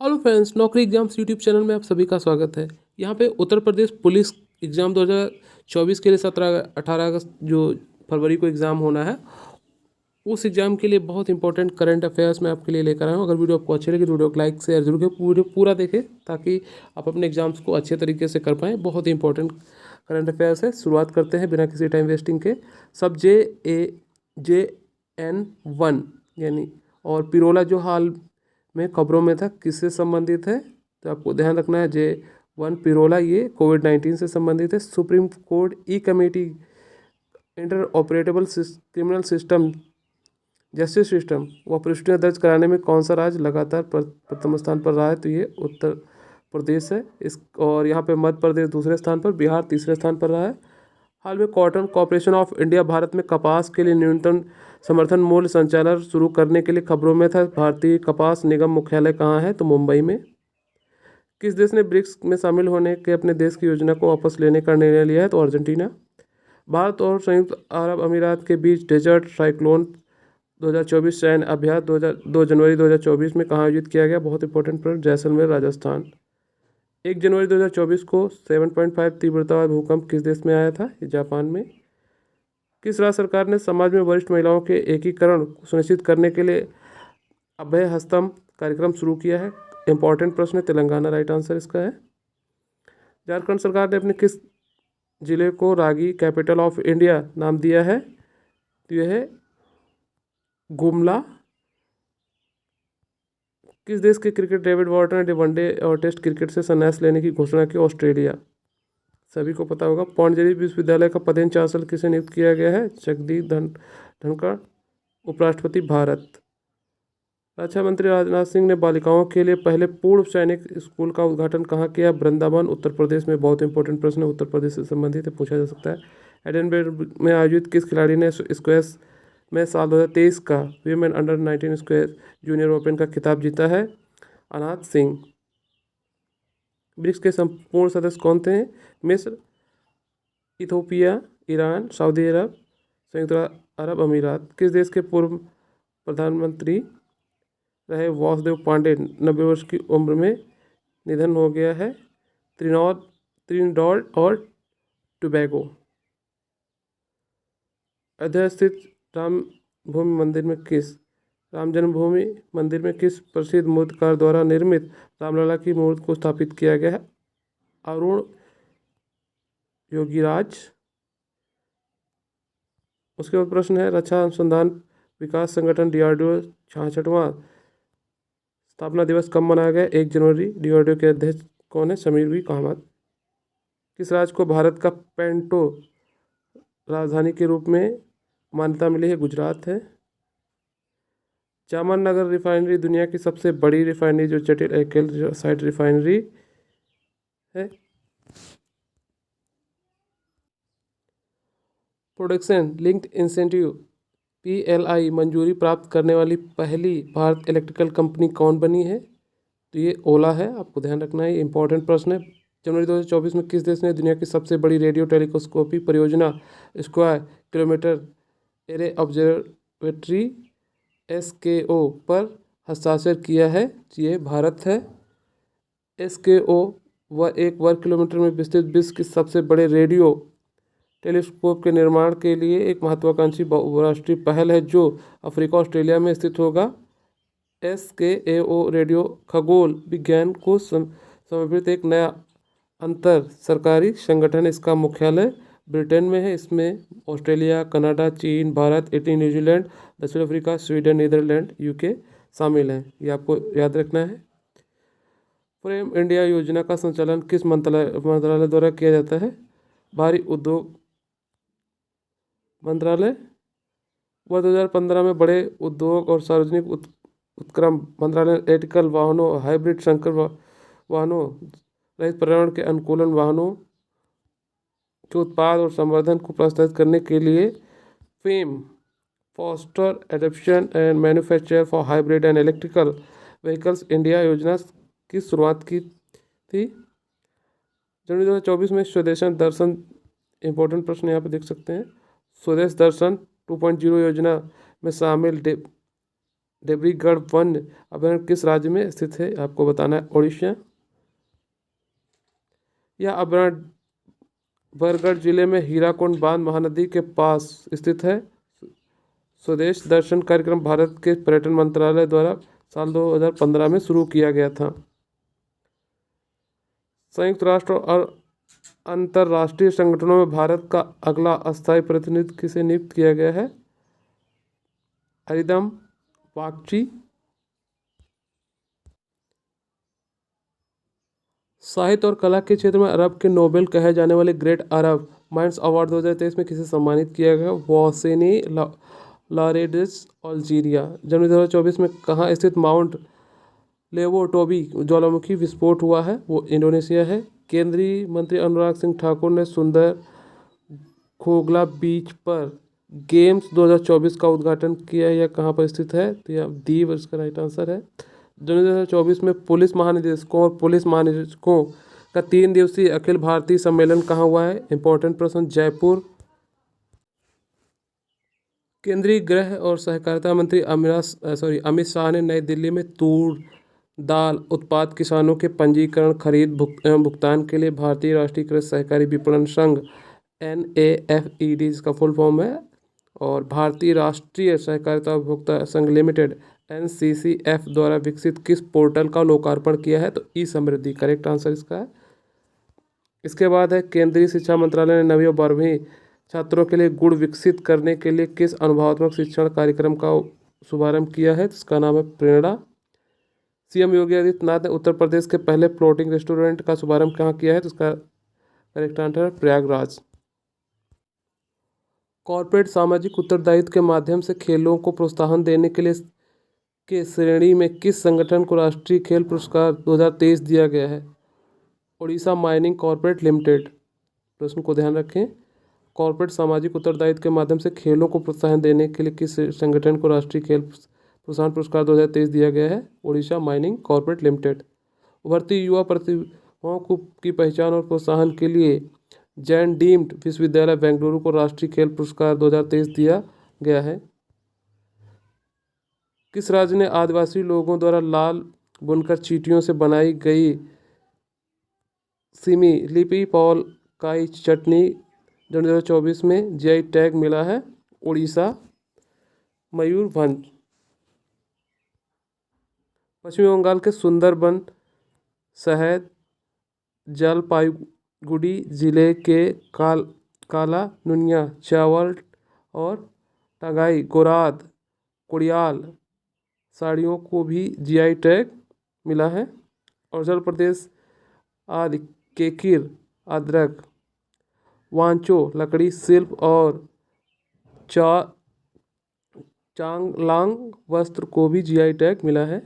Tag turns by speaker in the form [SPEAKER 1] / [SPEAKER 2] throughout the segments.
[SPEAKER 1] Hello friends, नौकरी exams YouTube channel में आप सभी का स्वागत है। यहाँ पे उत्तर प्रदेश पुलिस एग्ज़ाम 2024 के लिए 17-18 अगस्त जो फरवरी को एग्ज़ाम होना है, उस एग्ज़ाम के लिए बहुत इंपॉर्टेंट करंट अफेयर्स मैं आपके लिए लेकर आया हूँ। अगर वीडियो आपको अच्छी लगी तो वीडियो को लाइक शेयर जरूर करें, वीडियो पूरा देखें ताकि आप अपने एग्ज़ाम्स को अच्छे तरीके से कर पाएँ। बहुत ही इंपॉर्टेंट करंट अफेयर्स है। शुरुआत करते हैं बिना किसी टाइम वेस्टिंग के। सब JN1 यानी और पिरोला जो हाल में खबरों में था, किससे संबंधित है? तो आपको ध्यान रखना है J1 पिरोला ये कोविड-19 से संबंधित है। Supreme court e committee interoperable criminal system justice system व प्रविष्टियाँ दर्ज कराने में कौन सा राज्य लगातार प्रथम स्थान पर रहा है? तो ये उत्तर प्रदेश है। इस और यहाँ पे मध्य प्रदेश दूसरे स्थान पर, बिहार तीसरे स्थान पर रहा है। हाल में cotton corporation of India Bharat में कपास के लिए न्यूनतम समर्थन मूल्य संचालन शुरू करने के लिए खबरों में था। भारतीय कपास निगम मुख्यालय कहाँ है? तो मुंबई में। किस देश ने ब्रिक्स में शामिल होने के अपने देश की योजना को वापस लेने का निर्णय लिया है? तो अर्जेंटीना। भारत और संयुक्त अरब अमीरात के बीच डेजर्ट साइक्लोन 2024 सैन्य अभ्यास 2 जनवरी 2024 में कहाँ आयोजित किया गया? बहुत इंपॉर्टेंट पर जैसलमेर राजस्थान। 1 जनवरी 2024 को 7.5 तीव्रता वाला भूकंप किस देश में आया था? ये जापान में। किस राज्य सरकार ने समाज में वरिष्ठ महिलाओं के एकीकरण को सुनिश्चित करने के लिए अभय हस्तम कार्यक्रम शुरू किया है? इंपॉर्टेंट प्रश्न है, तेलंगाना राइट आंसर इसका है। झारखंड सरकार ने अपने किस जिले को रागी कैपिटल ऑफ इंडिया नाम दिया है? तो यह है गुमला। किस देश के क्रिकेट डेविड वार्नर ने वनडे और टेस्ट क्रिकेट से संन्यास लेने की घोषणा की? ऑस्ट्रेलिया। सभी को पता होगा। पौंडीचेरी विश्वविद्यालय का पदेन चांसलर किसे नियुक्त किया गया है? जगदीप धनखड़। उपराष्ट्रपति भारत। रक्षा मंत्री राजनाथ सिंह ने बालिकाओं के लिए पहले पूर्व सैनिक स्कूल का उद्घाटन कहाँ किया? वृंदावन उत्तर प्रदेश में। बहुत इंपॉर्टेंट प्रश्न है, उत्तर प्रदेश से संबंधित है, पूछा जा सकता है। एडिनबर्ग में आयोजित किस खिलाड़ी ने स्क्वैश में साल 2023 का women under 19 squash junior open का खिताब जीता है? अनाथ सिंह। ब्रिक्स के संपूर्ण सदस्य कौन थे? मिस्र, इथोपिया, ईरान, सऊदी अरब, संयुक्त अरब अमीरात। किस देश के पूर्व प्रधानमंत्री रहे वासुदेव पांडे 90 वर्ष की उम्र में निधन हो गया है? त्रिनिदाद और टोबैगो। अयोध्या स्थित राम जन्मभूमि मंदिर में किस प्रसिद्ध मूर्तिकार द्वारा निर्मित रामलला की मूर्ति को स्थापित किया गया है? अरुण योगीराज। उसके बाद प्रश्न है, रक्षा अनुसंधान विकास संगठन DRDO 66वां स्थापना दिवस कब मनाया गया? 1 जनवरी। DRDO के अध्यक्ष कौन है? समीर V कामत। किस राज्य को भारत का पेंटो राजधानी के रूप में मान्यता मिली है? गुजरात है। जामनगर रिफाइनरी दुनिया की सबसे बड़ी रिफाइनरी जो जटिल एकल साइट रिफाइनरी है। प्रोडक्शन लिंक्ड इंसेंटिव PLI मंजूरी प्राप्त करने वाली पहली भारत इलेक्ट्रिकल कंपनी कौन बनी है? तो ये ओला है। आपको ध्यान रखना है, इंपॉर्टेंट प्रश्न है। जनवरी 2024 में किस देश ने दुनिया की सबसे बड़ी रेडियो टेलीस्कोपी परियोजना square kilometre array observatory SKO पर हस्ताक्षर किया है? ये भारत है। SKO एक वर्ग किलोमीटर में विस्तृत विश्व की सबसे बड़े रेडियो टेलीस्कोप के निर्माण के लिए एक महत्वाकांक्षी बहुराष्ट्रीय पहल है जो अफ्रीका ऑस्ट्रेलिया में स्थित होगा। SKO रेडियो खगोल विज्ञान को समर्पित एक नया अंतर सरकारी संगठन। इसका मुख्यालय ब्रिटेन में है। इसमें ऑस्ट्रेलिया, कनाडा, चीन, भारत, इटली, न्यूजीलैंड, दक्षिण अफ्रीका, स्वीडन, नीदरलैंड, UK शामिल हैं। ये आपको याद रखना है। फ्रेम इंडिया योजना का संचालन किस मंत्रालय द्वारा किया जाता है? भारी उद्योग मंत्रालय। वर्ष 2015 में बड़े उद्योग और सार्वजनिक उपक्रम मंत्रालय इलेक्ट्रिकल वाहनों, हाइब्रिड संकर वाहनों, रहित पर्यावरण के अनुकूलन वाहनों के उत्पाद और संवर्धन को प्रोत्साहित करने के लिए fame foster adoption and manufacture for hybrid and electrical vehicles India योजना की शुरुआत की थी। जनवरी 2024 में स्वदेश दर्शन, इंपॉर्टेंट प्रश्न यहाँ पे देख सकते हैं। स्वदेश दर्शन 2.0 योजना में शामिल देवरीगढ़ वन्य अभयारण्य किस राज्य में स्थित है? आपको बताना है उड़ीसा। यह अभयारण्य बरगढ़ जिले में हीराकुंड बांध महानदी के पास स्थित है। स्वदेश दर्शन कार्यक्रम भारत के पर्यटन मंत्रालय द्वारा साल 2015 में शुरू किया गया था। संयुक्त राष्ट्र और अंतर्राष्ट्रीय संगठनों में भारत का अगला अस्थायी प्रतिनिधि किसे नियुक्त किया गया है? अरिंदम बागची। साहित्य और कला के क्षेत्र में अरब के नोबेल कहे जाने वाले ग्रेट अरब माइंड्स अवार्ड 2023 में किसे सम्मानित किया गया? वॉसेनी लॉरेंस अल्जीरिया। जनवरी 2024 में कहाँ स्थित माउंट लेवोटोबी ज्वालामुखी विस्फोट हुआ है? वो इंडोनेशिया है। केंद्रीय मंत्री अनुराग सिंह ठाकुर ने सुंदर खोगला बीच पर गेम्स 2024 का उद्घाटन किया। यह कहाँ पर स्थित है? तो यह दीव इसका राइट आंसर है। जनवरी 2024 में पुलिस महानिदेशकों और पुलिस महानिदेशकों का 3 दिवसीय अखिल भारतीय सम्मेलन कहाँ हुआ है? इंपॉर्टेंट प्रश्न, जयपुर। केंद्रीय गृह और सहकारिता मंत्री अमित शाह ने नई दिल्ली में तूर दाल उत्पाद किसानों के पंजीकरण, खरीद एवं भुगतान के लिए भारतीय राष्ट्रीय कृषि सहकारी विपणन संघ NAFED इसका फुल फॉर्म है और भारतीय राष्ट्रीय सहकारिता उपभोक्ता संघ लिमिटेड NCCF द्वारा विकसित किस पोर्टल का लोकार्पण किया है? तो ई समृद्धि करेक्ट आंसर इसका है। इसके बाद है केंद्रीय शिक्षा मंत्रालय ने 9वीं और 12वीं छात्रों के लिए गुण विकसित करने के लिए किस अनुभवात्मक शिक्षण कार्यक्रम का शुभारंभ किया है? इसका नाम है प्रेरणा। CM योगी आदित्यनाथ ने उत्तर प्रदेश के पहले फ्लोटिंग रेस्टोरेंट का शुभारंभ कहाँ किया है? तो इसका करेक्ट आंसर है प्रयागराज। कॉर्पोरेट सामाजिक उत्तरदायित्व के माध्यम से खेलों को प्रोत्साहन देने के लिए के श्रेणी में किस संगठन को राष्ट्रीय खेल पुरस्कार 2023 दिया गया है? Orissa mining corporate limited. प्रश्न को ध्यान रखें। कॉर्पोरेट सामाजिक उत्तरदायित्व के माध्यम से खेलों को प्रोत्साहन देने के लिए किस संगठन को राष्ट्रीय खेल प्रोत्साहन पुरस्कार 2023 दिया गया है? Orissa mining corporate limited. उभरती युवा प्रतिभाओं की पहचान और प्रोत्साहन के लिए जैन डीम्ड विश्वविद्यालय बेंगलुरु को राष्ट्रीय खेल पुरस्कार 2023 दिया गया है। किस राज्य ने आदिवासी लोगों द्वारा लाल बुनकर चींटियों से बनाई गई सिमी लिपि पॉल काई चटनी 2024 में GI टैग मिला है? उड़ीसा। मयूरभंज। पश्चिमी बंगाल के सुंदरबन शहर जलपाईगुड़ी जिले के काला नुनिया चावल और टांगाई गोराद कोड़ियाल साड़ियों को भी GI टैग मिला है। अरुणाचल प्रदेश आदि केकिर अदरक वांचो लकड़ी शिल्प और चांगलांग वस्त्र को भी GI टैग मिला है।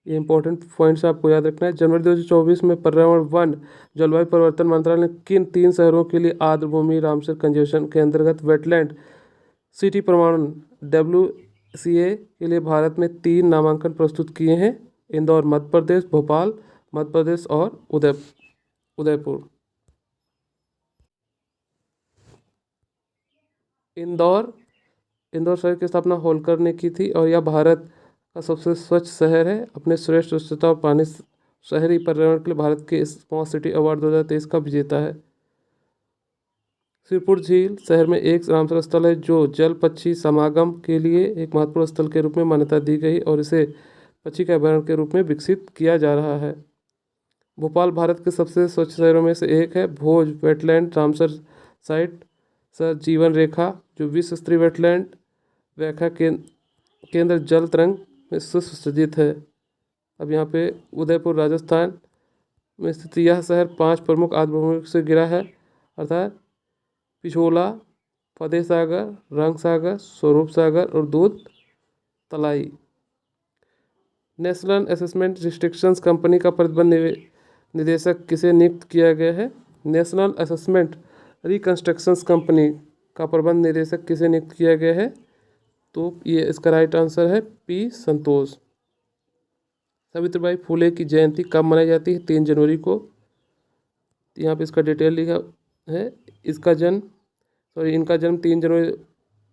[SPEAKER 1] ये इंपॉर्टेंट पॉइंट्स आपको याद रखना है। जनवरी 2024 में पर्यावरण वन जलवायु परिवर्तन मंत्रालय ने किन 3 शहरों के लिए आर्द्र भूमि रामसर कंजर्वेशन के अंतर्गत वेटलैंड सिटी प्रमाणन WCA के लिए भारत में 3 नामांकन प्रस्तुत किए हैं? इंदौर मध्य प्रदेश, भोपाल मध्य प्रदेश और उदयपुर। इंदौर शहर की स्थापना होलकर ने की थी और यह भारत का सबसे स्वच्छ शहर है। अपने श्रेष्ठ स्वच्छता और पानी शहरी पर्यावरण के लिए भारत के स्मार्ट सिटी अवार्ड 2023 का विजेता है। सिरपुर झील शहर में एक रामसर स्थल है जो जल पक्षी समागम के लिए एक महत्वपूर्ण स्थल के रूप में मान्यता दी गई और इसे पक्षी के अभयारण्य के रूप में विकसित किया जा रहा है। भोपाल भारत के सबसे स्वच्छ शहरों में से एक है। भोज वेटलैंड रामसर साइट सर जीवन रेखा जो विश्व स्तरीय वेटलैंड व्याख्या केंद्र जल तरंग में सुसज्जित है। अब यहाँ पे उदयपुर राजस्थान में स्थित यह शहर 5 प्रमुख आर्द्रभूमियों से घिरा है अर्थात पिछोला, फतेह सागर, रंग सागर, स्वरूप सागर और दूध तलाई। नेशनल असेसमेंट रिस्ट्रिक्शंस कंपनी का प्रतिबंध निदेशक किसे नियुक्त किया गया है? नेशनल असेसमेंट रिकंस्ट्रक्शंस कंपनी का प्रबंध निदेशक किसे नियुक्त किया गया है? तो ये इसका राइट आंसर है P संतोष। सावित्रीबाई फुले की जयंती कब मनाई जाती है? 3 जनवरी को। यहाँ पे इसका डिटेल लिखा है। इनका जन्म 3 जनवरी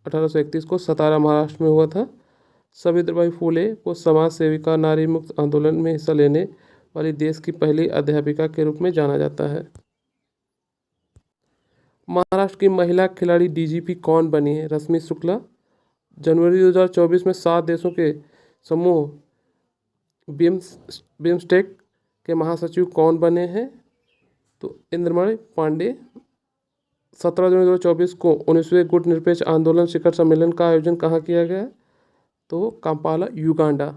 [SPEAKER 1] 1831 को सतारा महाराष्ट्र में हुआ था। सावित्रीबाई फुले को समाज सेविका, नारी मुक्त आंदोलन में हिस्सा लेने वाली देश की पहली अध्यापिका के रूप में जाना जाता है। महाराष्ट्र की महिला खिलाड़ी डीजीपी कौन बनी है? रश्मि शुक्ला। जनवरी 2024 में 7 देशों के समूह बिम्स्टेक के महासचिव कौन बने हैं? तो इंद्रमणि पांडे। 17 जनवरी 2024 को 19वें गुट निरपेक्ष आंदोलन शिखर सम्मेलन का आयोजन कहाँ किया गया? तो काम्पाला, युगांडा।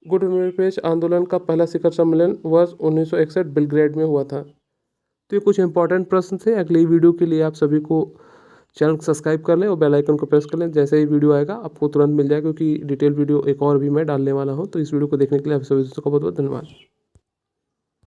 [SPEAKER 1] गुट निरपेक्ष आंदोलन का पहला शिखर सम्मेलन वर्ष 1961 बेलग्रेड में हुआ था। तो ये कुछ इंपॉर्टेंट प्रश्न थे। अगली वीडियो के लिए आप सभी को चैनल को सब्सक्राइब कर लें और बेल आइकन को प्रेस कर लें। जैसे ही वीडियो आएगा आपको तुरंत मिल जाएगा, क्योंकि डिटेल वीडियो एक और भी मैं डालने वाला हूँ। तो इस वीडियो को देखने के लिए आप सभी दोस्तों का बहुत बहुत धन्यवाद।